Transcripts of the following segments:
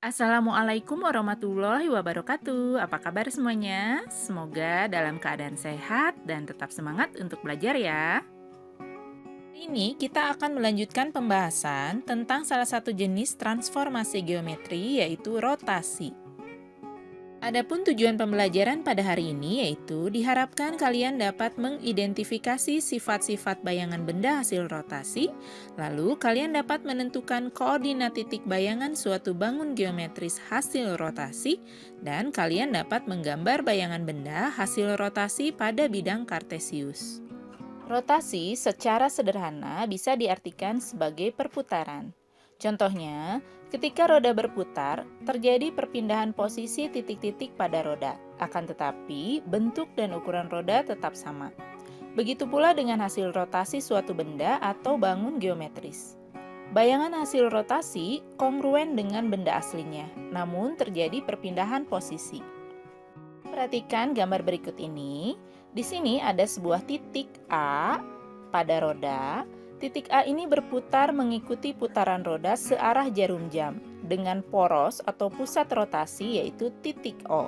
Assalamualaikum warahmatullahi wabarakatuh. Apa kabar semuanya? Semoga dalam keadaan sehat dan tetap semangat untuk belajar ya. Hari ini kita akan melanjutkan pembahasan tentang salah satu jenis transformasi geometri yaitu rotasi. Adapun tujuan pembelajaran pada hari ini yaitu diharapkan kalian dapat mengidentifikasi sifat-sifat bayangan benda hasil rotasi, lalu kalian dapat menentukan koordinat titik bayangan suatu bangun geometris hasil rotasi, dan kalian dapat menggambar bayangan benda hasil rotasi pada bidang kartesius. Rotasi secara sederhana bisa diartikan sebagai perputaran. Contohnya, ketika roda berputar, terjadi perpindahan posisi titik-titik pada roda. Akan tetapi, bentuk dan ukuran roda tetap sama. Begitu pula dengan hasil rotasi suatu benda atau bangun geometris. Bayangan hasil rotasi kongruen dengan benda aslinya, namun terjadi perpindahan posisi. Perhatikan gambar berikut ini. Di sini ada sebuah titik A pada roda. Titik A ini berputar mengikuti putaran roda searah jarum jam dengan poros atau pusat rotasi yaitu titik O.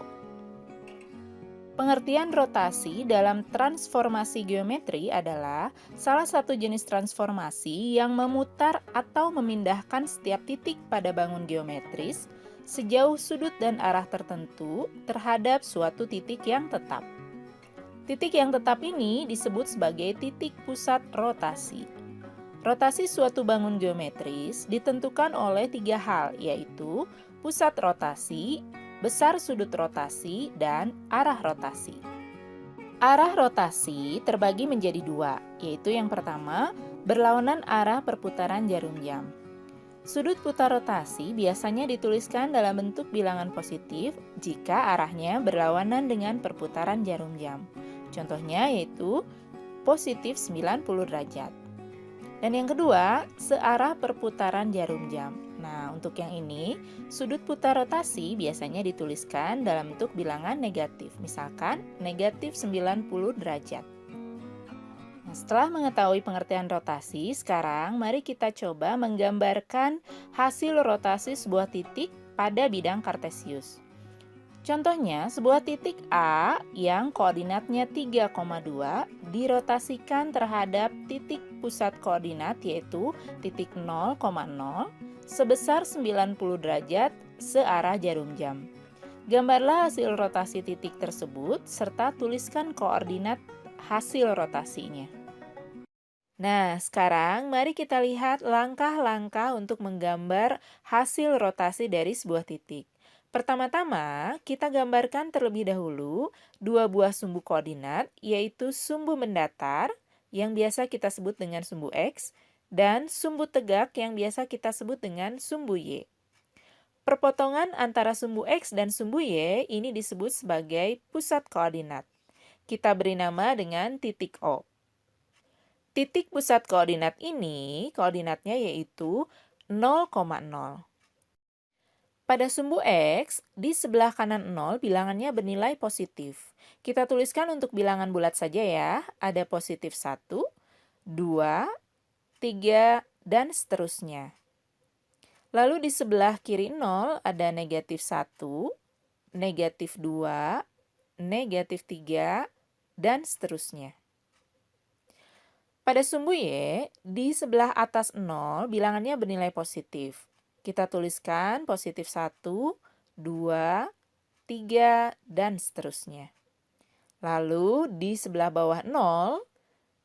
Pengertian rotasi dalam transformasi geometri adalah salah satu jenis transformasi yang memutar atau memindahkan setiap titik pada bangun geometris sejauh sudut dan arah tertentu terhadap suatu titik yang tetap. Titik yang tetap ini disebut sebagai titik pusat rotasi. Rotasi suatu bangun geometris ditentukan oleh tiga hal, yaitu pusat rotasi, besar sudut rotasi, dan arah rotasi. Arah rotasi terbagi menjadi dua, yaitu yang pertama, berlawanan arah perputaran jarum jam. Sudut putar rotasi biasanya dituliskan dalam bentuk bilangan positif jika arahnya berlawanan dengan perputaran jarum jam. Contohnya yaitu positif 90 derajat. Dan yang kedua, searah perputaran jarum jam. Nah, untuk yang ini, sudut putar rotasi biasanya dituliskan dalam bentuk bilangan negatif. Misalkan, negatif 90 derajat. Nah, setelah mengetahui pengertian rotasi, sekarang mari kita coba menggambarkan hasil rotasi sebuah titik pada bidang kartesius. Contohnya, sebuah titik A yang koordinatnya 3,2 dirotasikan terhadap titik pusat koordinat yaitu titik 0,0 sebesar 90 derajat searah jarum jam. Gambarlah hasil rotasi titik tersebut serta tuliskan koordinat hasil rotasinya. Nah, sekarang mari kita lihat langkah-langkah untuk menggambar hasil rotasi dari sebuah titik. Pertama-tama, kita gambarkan terlebih dahulu dua buah sumbu koordinat, yaitu sumbu mendatar yang biasa kita sebut dengan sumbu X, dan sumbu tegak yang biasa kita sebut dengan sumbu Y. Perpotongan antara sumbu X dan sumbu Y ini disebut sebagai pusat koordinat. Kita beri nama dengan titik O. Titik pusat koordinat ini, koordinatnya yaitu 0,0. Pada sumbu X, di sebelah kanan 0 bilangannya bernilai positif. Kita tuliskan untuk bilangan bulat saja ya. Ada positif 1, 2, 3, dan seterusnya. Lalu di sebelah kiri 0 ada negatif 1, negatif 2, negatif 3, dan seterusnya. Pada sumbu Y, di sebelah atas 0 bilangannya bernilai positif. Kita tuliskan positif 1, 2, 3, dan seterusnya. Lalu di sebelah bawah 0,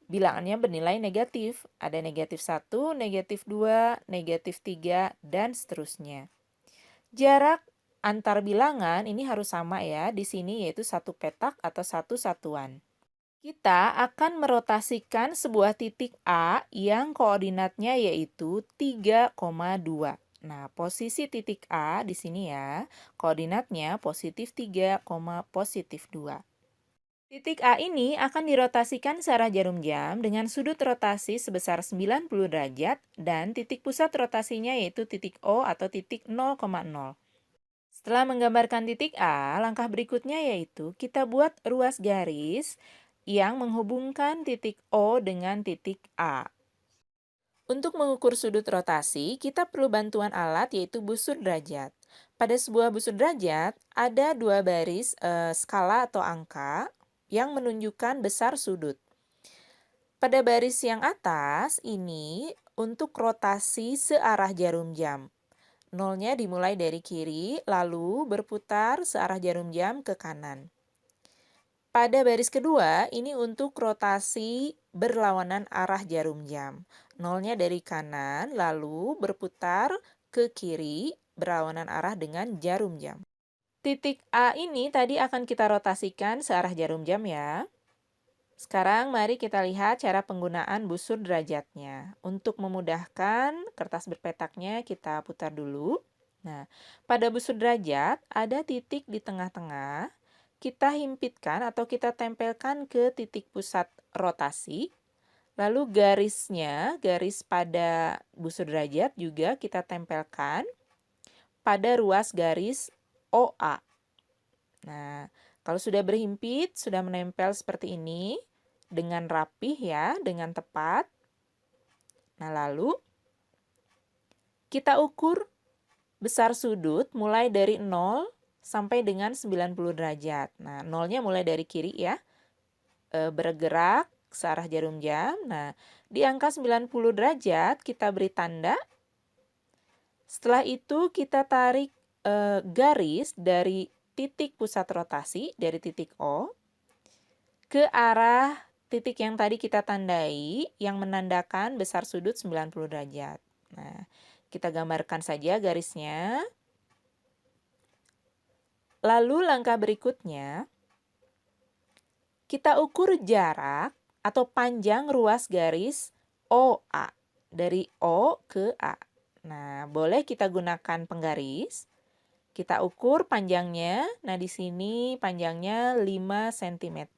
bilangannya bernilai negatif. Ada negatif 1, negatif 2, negatif 3, dan seterusnya. Jarak antar bilangan ini harus sama ya, di sini yaitu satu petak atau satu satuan. Kita akan merotasikan sebuah titik A yang koordinatnya yaitu 3,2. Nah, posisi titik A di sini ya, koordinatnya positif 3, positif 2. Titik A ini akan dirotasikan searah jarum jam dengan sudut rotasi sebesar 90 derajat dan titik pusat rotasinya yaitu titik O atau titik 0,0. Setelah menggambarkan titik A, langkah berikutnya yaitu kita buat ruas garis yang menghubungkan titik O dengan titik A. Untuk mengukur sudut rotasi, kita perlu bantuan alat yaitu busur derajat. Pada sebuah busur derajat, ada dua baris skala atau angka yang menunjukkan besar sudut. Pada baris yang atas ini untuk rotasi searah jarum jam. Nolnya dimulai dari kiri, lalu berputar searah jarum jam ke kanan. Pada baris kedua, ini untuk rotasi berlawanan arah jarum jam. Nolnya dari kanan, lalu berputar ke kiri, berlawanan arah dengan jarum jam. Titik A ini tadi akan kita rotasikan searah jarum jam ya. Sekarang mari kita lihat cara penggunaan busur derajatnya. Untuk memudahkan, kertas berpetaknya kita putar dulu. Nah, pada busur derajat ada titik di tengah-tengah. Kita himpitkan atau kita tempelkan ke titik pusat rotasi. Lalu garisnya, garis pada busur derajat juga kita tempelkan pada ruas garis OA. Nah, kalau sudah berhimpit, sudah menempel seperti ini, dengan rapih ya, dengan tepat. Nah, lalu kita ukur besar sudut mulai dari 0 sampai dengan 90 derajat. Nah, nolnya mulai dari kiri ya, bergerak searah jarum jam. Nah, di angka 90 derajat kita beri tanda. Setelah itu kita tarik garis dari titik pusat rotasi, dari titik O, ke arah titik yang tadi kita tandai, yang menandakan besar sudut 90 derajat. Nah, kita gambarkan saja garisnya. Lalu langkah berikutnya, kita ukur jarak atau panjang ruas garis OA, dari O ke A. Nah, boleh kita gunakan penggaris. Kita ukur panjangnya. Nah, di sini panjangnya 5 cm.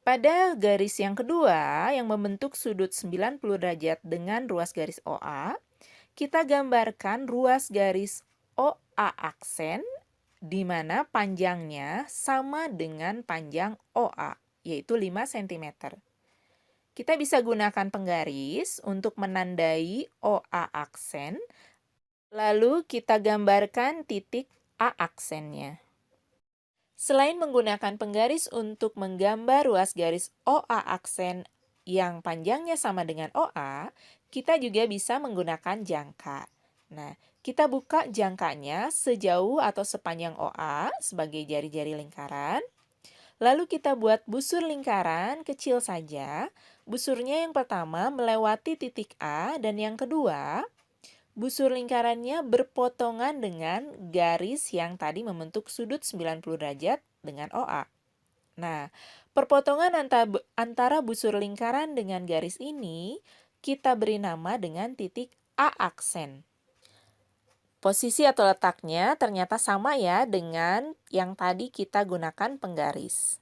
Pada garis yang kedua, yang membentuk sudut 90 derajat dengan ruas garis OA, kita gambarkan ruas garis OA aksen, di mana panjangnya sama dengan panjang OA, yaitu 5 cm. Kita bisa gunakan penggaris untuk menandai OA aksen, lalu kita gambarkan titik A aksennya. Selain menggunakan penggaris untuk menggambar ruas garis OA aksen yang panjangnya sama dengan OA, kita juga bisa menggunakan jangka. Nah, kita buka jangkanya sejauh atau sepanjang OA sebagai jari-jari lingkaran. Lalu kita buat busur lingkaran kecil saja. Busurnya yang pertama melewati titik A dan yang kedua, busur lingkarannya berpotongan dengan garis yang tadi membentuk sudut 90 derajat dengan OA. Nah, perpotongan antara busur lingkaran dengan garis ini kita beri nama dengan titik A aksen. Posisi atau letaknya ternyata sama ya dengan yang tadi kita gunakan penggaris.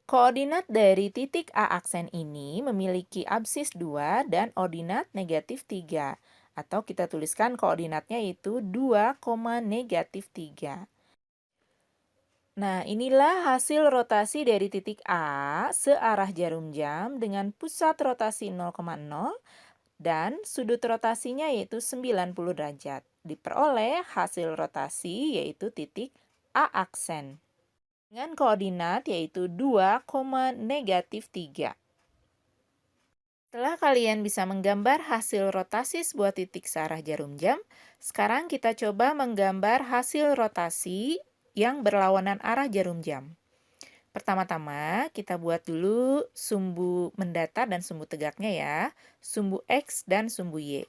Koordinat dari titik A aksen ini memiliki absis 2 dan ordinat negatif 3. Atau kita tuliskan koordinatnya yaitu 2, negatif 3. Nah, inilah hasil rotasi dari titik A searah jarum jam dengan pusat rotasi 0,0 dan sudut rotasinya yaitu 90 derajat. Diperoleh hasil rotasi yaitu titik A aksen dengan koordinat yaitu 2, negatif 3. Setelah kalian bisa menggambar hasil rotasi sebuah titik searah jarum jam, sekarang kita coba menggambar hasil rotasi yang berlawanan arah jarum jam. Pertama-tama, kita buat dulu sumbu mendatar dan sumbu tegaknya ya, sumbu X dan sumbu Y.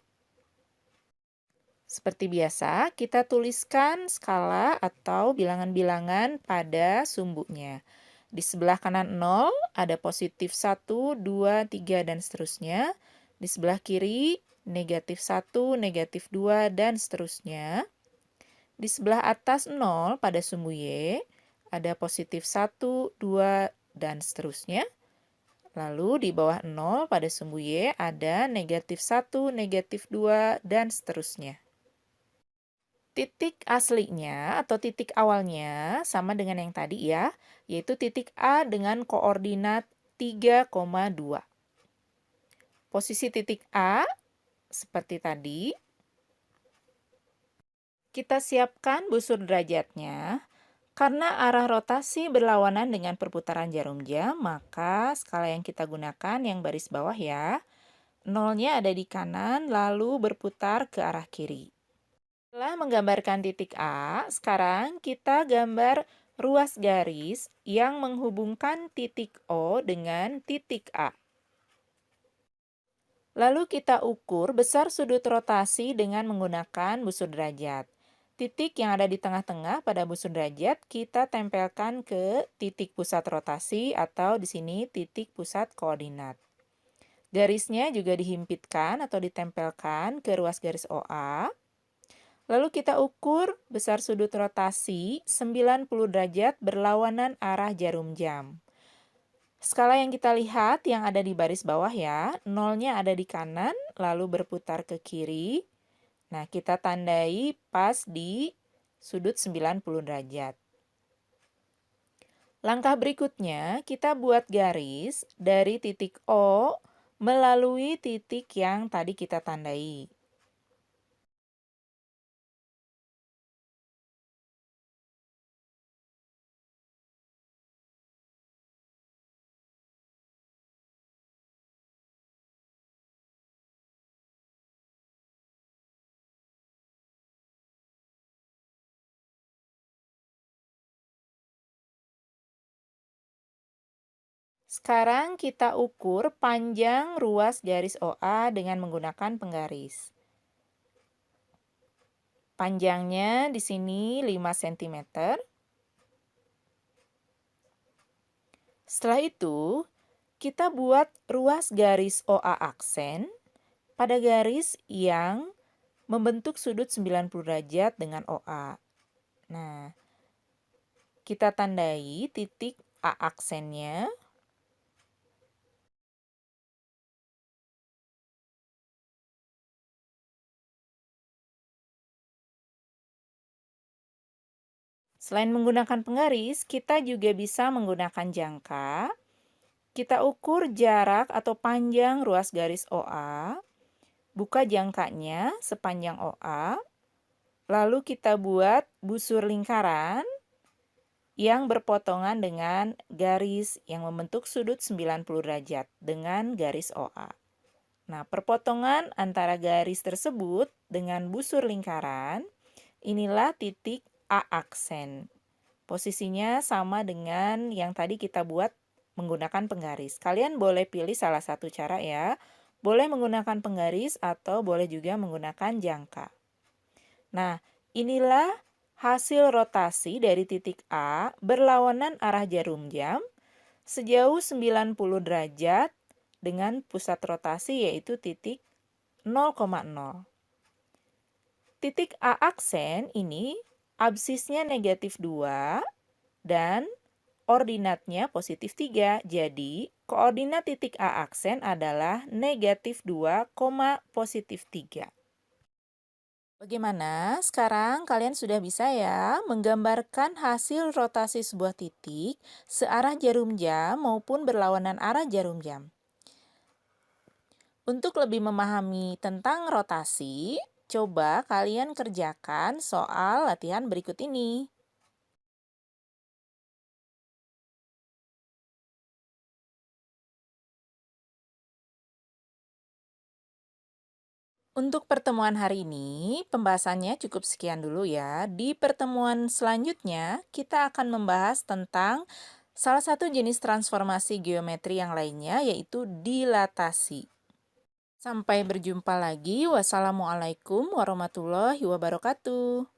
Seperti biasa, kita tuliskan skala atau bilangan-bilangan pada sumbunya. Di sebelah kanan 0 ada positif 1, 2, 3, dan seterusnya. Di sebelah kiri negatif 1, negatif 2, dan seterusnya. Di sebelah atas 0 pada sumbu Y ada positif 1, 2, dan seterusnya. Lalu di bawah 0 pada sumbu Y ada negatif 1, negatif 2, dan seterusnya. Titik aslinya atau titik awalnya sama dengan yang tadi ya, yaitu titik A dengan koordinat 3,2. Posisi titik A seperti tadi. Kita siapkan busur derajatnya. Karena arah rotasi berlawanan dengan perputaran jarum jam, maka skala yang kita gunakan yang baris bawah ya. Nolnya ada di kanan, lalu berputar ke arah kiri. Setelah menggambarkan titik A, sekarang kita gambar ruas garis yang menghubungkan titik O dengan titik A. Lalu kita ukur besar sudut rotasi dengan menggunakan busur derajat. Titik yang ada di tengah-tengah pada busur derajat kita tempelkan ke titik pusat rotasi atau di sini titik pusat koordinat. Garisnya juga dihimpitkan atau ditempelkan ke ruas garis OA. Lalu kita ukur besar sudut rotasi 90 derajat berlawanan arah jarum jam. Skala yang kita lihat yang ada di baris bawah ya, nolnya ada di kanan, lalu berputar ke kiri. Nah, kita tandai pas di sudut 90 derajat. Langkah berikutnya, kita buat garis dari titik O melalui titik yang tadi kita tandai. Sekarang kita ukur panjang ruas garis OA dengan menggunakan penggaris. Panjangnya di sini 5 cm. Setelah itu, kita buat ruas garis OA aksen pada garis yang membentuk sudut 90 derajat dengan OA. Nah, kita tandai titik A aksennya. Selain menggunakan penggaris, kita juga bisa menggunakan jangka. Kita ukur jarak atau panjang ruas garis OA. Buka jangkanya sepanjang OA. Lalu kita buat busur lingkaran yang berpotongan dengan garis yang membentuk sudut 90 derajat dengan garis OA. Nah, perpotongan antara garis tersebut dengan busur lingkaran, inilah titik A aksen. Posisinya sama dengan yang tadi kita buat menggunakan penggaris. Kalian boleh pilih salah satu cara ya. Boleh menggunakan penggaris atau boleh juga menggunakan jangka. Nah, inilah hasil rotasi dari titik A berlawanan arah jarum jam sejauh 90 derajat dengan pusat rotasi yaitu titik 0,0. Titik A aksen ini absisnya negatif 2 dan ordinatnya positif 3. Jadi, koordinat titik A aksen adalah negatif 2, positif 3. Bagaimana? Sekarang kalian sudah bisa ya menggambarkan hasil rotasi sebuah titik searah jarum jam maupun berlawanan arah jarum jam. Untuk lebih memahami tentang rotasi, coba kalian kerjakan soal latihan berikut ini. Untuk pertemuan hari ini, pembahasannya cukup sekian dulu ya. Di pertemuan selanjutnya, kita akan membahas tentang salah satu jenis transformasi geometri yang lainnya, yaitu dilatasi. Sampai berjumpa lagi. Wassalamualaikum warahmatullahi wabarakatuh.